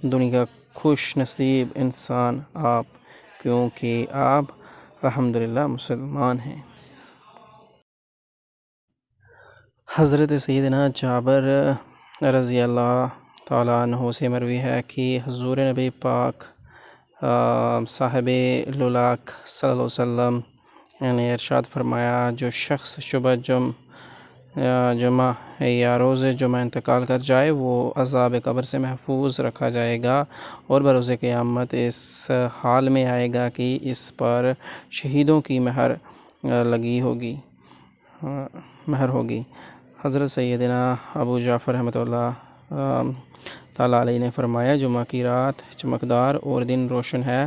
دنیا کا خوش نصیب انسان آپ، کیونکہ آپ الحمدللہ مسلمان ہیں۔ حضرت سیدنا جابر رضی اللہ تعالیٰ عنہ سے مروی ہے کہ حضور نبی پاک صاحب لولاک صلی اللہ علیہ وسلم نے ارشاد فرمایا، جو شخص شبہ جمعہ یا روز جمعہ انتقال کر جائے وہ عذاب قبر سے محفوظ رکھا جائے گا، اور بروز قیامت اس حال میں آئے گا کہ اس پر شہیدوں کی مہر ہوگی۔ حضرت سیدنا ابو جعفر رحمۃ اللہ تعالیٰ علیہ نے فرمایا، جمعہ کی رات چمکدار اور دن روشن ہے،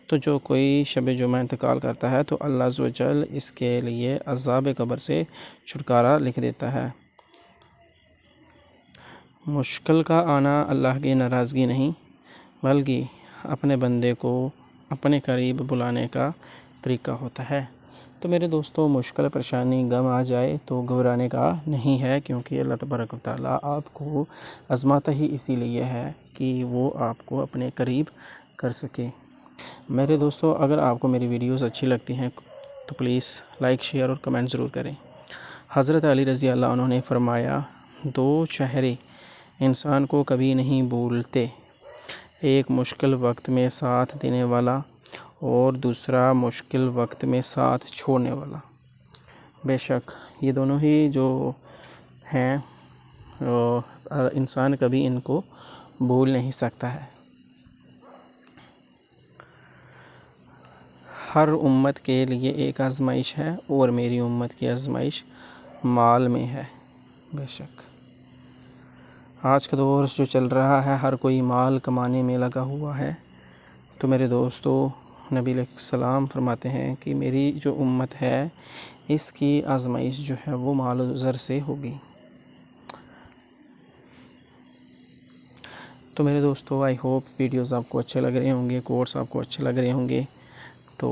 تو جو کوئی شب جمعہ انتقال کرتا ہے تو اللہ عز و جل اس کے لیے عذاب قبر سے چھٹکارا لکھ دیتا ہے۔ مشکل کا آنا اللہ کی ناراضگی نہیں، بلکہ اپنے بندے کو اپنے قریب بلانے کا طریقہ ہوتا ہے۔ تو میرے دوستو، مشکل پریشانی غم آ جائے تو گھبرانے کا نہیں ہے، کیونکہ اللہ تبارک و تعالیٰ آپ کو آزماتا ہی اسی لیے ہے کہ وہ آپ کو اپنے قریب کر سکے۔ میرے دوستو، اگر آپ کو میری ویڈیوز اچھی لگتی ہیں تو پلیز لائک، شیئر اور کمنٹ ضرور کریں۔ حضرت علی رضی اللہ عنہ نے فرمایا، دو چہرے انسان کو کبھی نہیں بھولتے، ایک مشکل وقت میں ساتھ دینے والا اور دوسرا مشکل وقت میں ساتھ چھوڑنے والا۔ بے شک یہ دونوں ہی جو ہیں انسان کبھی ان کو بھول نہیں سکتا ہے۔ ہر امت کے لیے ایک آزمائش ہے، اور میری امت کی آزمائش مال میں ہے۔ بے شک آج کا دور جو چل رہا ہے، ہر کوئی مال کمانے میں لگا ہوا ہے۔ تو میرے دوستو، نبی علیہ السلام فرماتے ہیں کہ میری جو امت ہے اس کی آزمائش جو ہے وہ مال و زر سے ہوگی۔ تو میرے دوستو، آئی ہوپ ویڈیوز آپ کو اچھے لگ رہے ہوں گے، کوٹس آپ کو اچھے لگ رہے ہوں گے۔ تو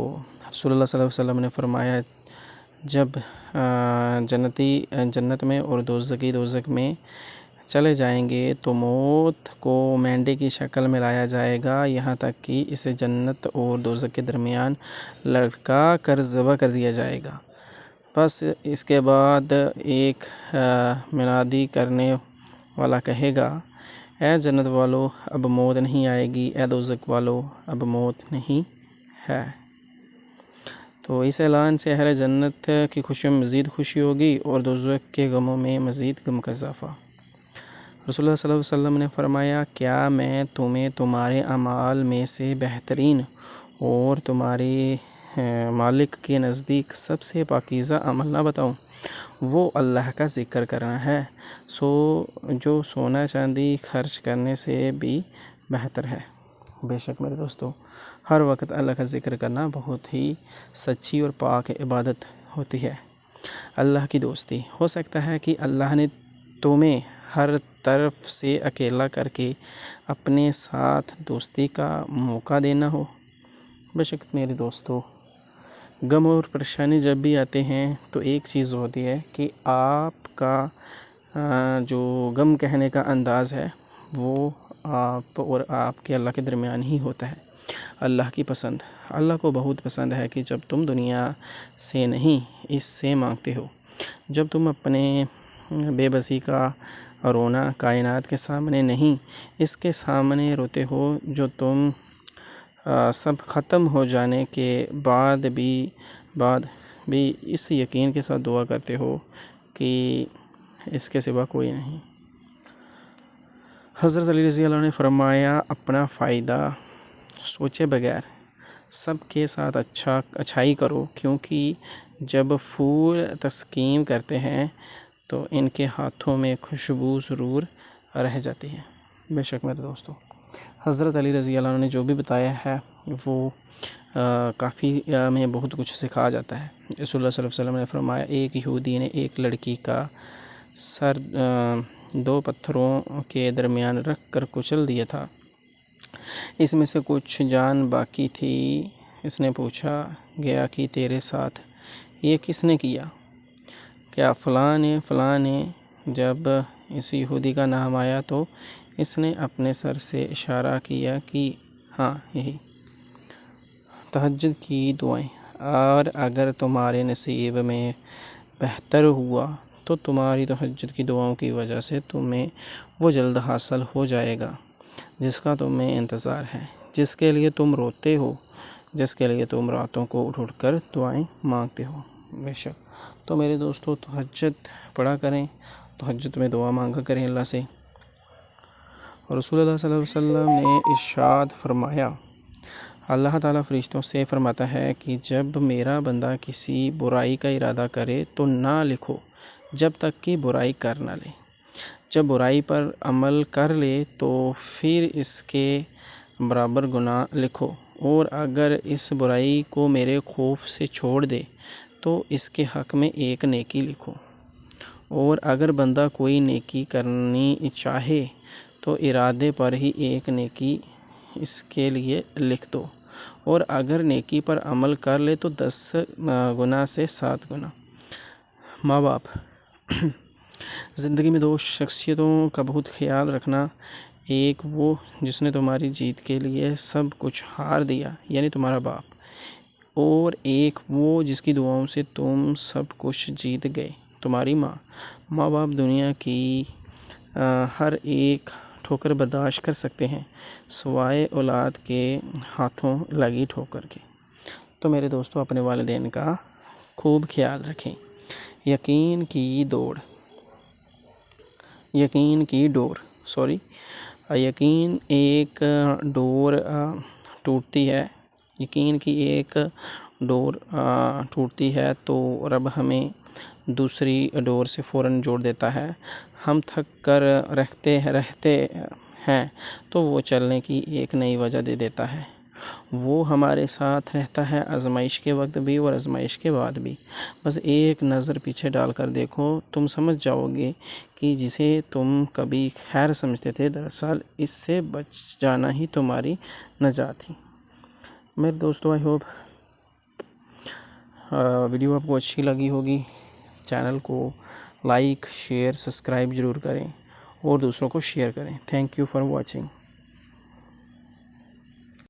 رسول اللہ صلی اللہ علیہ وسلم نے فرمایا، جب جنتی جنت میں اور دوزخی دوزخ میں چلے جائیں گے تو موت کو مینڈے کی شکل میں لایا جائے گا، یہاں تک کہ اسے جنت اور دوزخ کے درمیان لٹکا کر ذبح کر دیا جائے گا۔ بس اس کے بعد ایک منادی کرنے والا کہے گا، اے جنت والو اب موت نہیں آئے گی، اے دوزخ والو اب موت نہیں ہے۔ تو اس اعلان سے اہل جنت کی خوشیوں میں مزید خوشی ہوگی اور دوزخ کے غموں میں مزید غم کا اضافہ۔ رسول اللہ صلی اللہ علیہ وسلم نے فرمایا، کیا میں تمہیں تمہارے اعمال میں سے بہترین اور تمہارے مالک کے نزدیک سب سے پاکیزہ عمل نہ بتاؤں؟ وہ اللہ کا ذکر کرنا ہے، جو سونا چاندی خرچ کرنے سے بھی بہتر ہے۔ بے شک میرے دوستو، ہر وقت اللہ کا ذکر کرنا بہت ہی سچی اور پاک عبادت ہوتی ہے۔ اللہ کی دوستی، ہو سکتا ہے کہ اللہ نے تمہیں ہر طرف سے اکیلا کر کے اپنے ساتھ دوستی کا موقع دینا ہو۔ بے شک میرے دوستو، غم اور پریشانی جب بھی آتے ہیں تو ایک چیز ہوتی ہے کہ آپ کا جو غم کہنے کا انداز ہے وہ آپ اور آپ کے اللہ کے درمیان ہی ہوتا ہے۔ اللہ کی پسند، اللہ کو بہت پسند ہے کہ جب تم دنیا سے نہیں اس سے مانگتے ہو، جب تم اپنے بے بسی کا رونا کائنات کے سامنے نہیں اس کے سامنے روتے ہو جو تم سب ختم ہو جانے کے بعد بھی اس یقین کے ساتھ دعا کرتے ہو کہ اس کے سوا کوئی نہیں۔ حضرت علی رضی اللہ عنہ نے فرمایا، اپنا فائدہ سوچے بغیر سب کے ساتھ اچھائی کرو، کیونکہ جب پھول تسکین کرتے ہیں تو ان کے ہاتھوں میں خوشبو ضرور رہ جاتی ہے۔ بے شک میرے دوستو، حضرت علی رضی اللہ عنہ نے جو بھی بتایا ہے وہ کافی میں بہت کچھ سکھا جاتا ہے۔ رسول اللہ صلی اللہ علیہ وسلم نے فرمایا، ایک یہودی نے ایک لڑکی کا سر 2 پتھروں کے درمیان رکھ کر کچل دیا تھا، اس میں سے کچھ جان باقی تھی۔ اس نے پوچھا گیا کہ تیرے ساتھ یہ کس نے کیا؟ کیا فلاں نے؟ جب اس یہودی کا نام آیا تو اس نے اپنے سر سے اشارہ کیا کہ ہاں یہی تہجد کی دعائیں، اور اگر تمہارے نصیب میں بہتر ہوا تو تمہاری تہجد کی دعاؤں کی وجہ سے تمہیں وہ جلد حاصل ہو جائے گا جس کا تمہیں انتظار ہے، جس کے لیے تم روتے ہو، جس کے لیے تم راتوں کو اٹھ اٹھ کر دعائیں مانگتے ہو۔ بے شک تو میرے دوستو تہجد پڑھا کریں، تہجد میں دعا مانگا کریں اللہ سے۔ رسول اللہ صلی اللہ علیہ وسلم نے ارشاد فرمایا، اللہ تعالیٰ فرشتوں سے فرماتا ہے کہ جب میرا بندہ کسی برائی کا ارادہ کرے تو نہ لکھو جب تک کہ برائی کر نہ لے، جب برائی پر عمل کر لے تو پھر اس کے برابر گناہ لکھو، اور اگر اس برائی کو میرے خوف سے چھوڑ دے تو اس کے حق میں ایک نیکی لکھو، اور اگر بندہ کوئی نیکی کرنی چاہے تو ارادے پر ہی ایک نیکی اس کے لیے لکھ دو، اور اگر نیکی پر عمل کر لے تو 10 گنا سے 7 گنا۔ ماں باپ زندگی میں 2 شخصیتوں کا بہت خیال رکھنا، ایک وہ جس نے تمہاری جیت کے لیے سب کچھ ہار دیا یعنی تمہارا باپ، اور ایک وہ جس کی دعاؤں سے تم سب کچھ جیت گئے، تمہاری ماں۔ ماں باپ دنیا کی ہر ایک ٹھوکر برداشت کر سکتے ہیں سوائے اولاد کے ہاتھوں لگی ٹھوکر کے۔ تو میرے دوستو اپنے والدین کا خوب خیال رکھیں۔ یقین کی ایک ڈور ٹوٹتی ہے، یقین کی ایک ڈور ٹوٹتی ہے تو رب ہمیں دوسری ڈور سے فوراً جوڑ دیتا ہے۔ ہم تھک کر رہتے ہیں تو وہ چلنے کی ایک نئی وجہ دے دیتا ہے۔ وہ ہمارے ساتھ رہتا ہے آزمائش کے وقت بھی اور آزمائش کے بعد بھی۔ بس ایک نظر پیچھے ڈال کر دیکھو، تم سمجھ جاؤ گے کہ جسے تم کبھی خیر سمجھتے تھے دراصل اس سے بچ جانا ہی تمہاری نجات تھی۔ میرے دوستو آئی ہوپ ویڈیو آپ کو اچھی لگی ہوگی۔ چینل کو لائک، شیئر، سبسکرائب ضرور کریں اور دوسروں کو شیئر کریں۔ Thank you for watching.